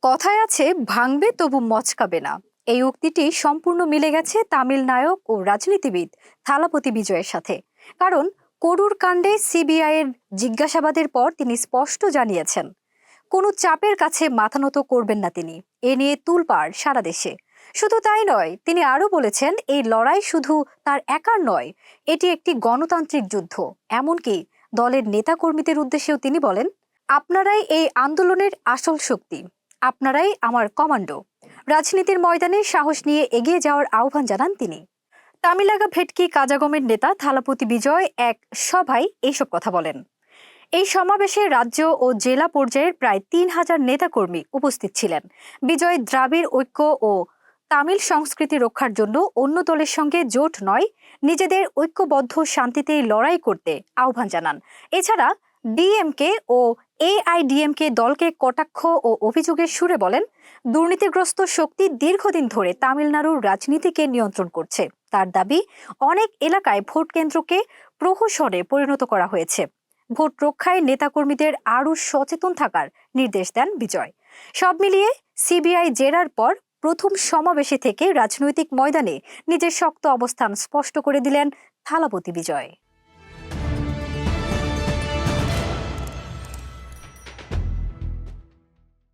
কথায় আছে ভাঙবে তবু মচকাবে না। এই উক্তিটি সম্পূর্ণ মিলে গেছে তামিল নায়ক ও রাজনীতিবিদ থালাপতি বিজয়ের সাথে। কারণ করুর কাণ্ডে সিবিআই এর জিজ্ঞাসাবাদের পর তিনি স্পষ্ট জানিয়েছেন কোনো চাপের কাছে মাথা নত করবেন না তিনি। এ নিয়ে তুলপাড় সারা দেশে। শুধু তাই নয়, তিনি আরো বলেছেন এই লড়াই শুধু তার একার নয়, এটি একটি গণতান্ত্রিক যুদ্ধ। এমনকি দলের নেতাকর্মীদের উদ্দেশ্যেও তিনি বলেন, আপনারাই এই আন্দোলনের আসল শক্তি, আপনারাই আমার কমান্ডো। রাজনীতির ময়দানে সাহস নিয়ে এগিয়ে যাওয়ার আহ্বান জানান তিনি। তামিলাগা ভেটকি কাজাগমের নেতা থালাপতি বিজয় এক সভায় এইসব কথা বলেন। এই সমাবেশে রাজ্য ও জেলা পর্যায়ের প্রায় ৩,০০০ নেতাকর্মী উপস্থিত ছিলেন। বিজয় দ্রাবিড় ঐক্য ও তামিল সংস্কৃতি রক্ষার জন্য অন্য দলের সঙ্গে জোট নয়, নিজেদের ঐক্যবদ্ধ শান্তিতেই লড়াই করতে আহ্বান জানান। এছাড়া ডিএমকে ও এআইডিএমকে দলকে কটাক্ষ ও অভিযোগের সুরে বলেন, দুর্নীতিগ্রস্ত শক্তি দীর্ঘদিন ধরে তামিলনাড়ুর রাজনীতিকে নিয়ন্ত্রণ করছে। তার দাবি, অনেক এলাকায় ভোট কেন্দ্রকে প্রহসনে পরিণত করা হয়েছে। ভোট রক্ষায় নেতাকর্মীদের আরও সচেতন থাকার নির্দেশ দেন বিজয়। সব মিলিয়ে সিবিআই জেরার পর প্রথম সমাবেশে থেকে রাজনৈতিক ময়দানে নিজের শক্ত অবস্থান স্পষ্ট করে দিলেন থালাপতি বিজয়।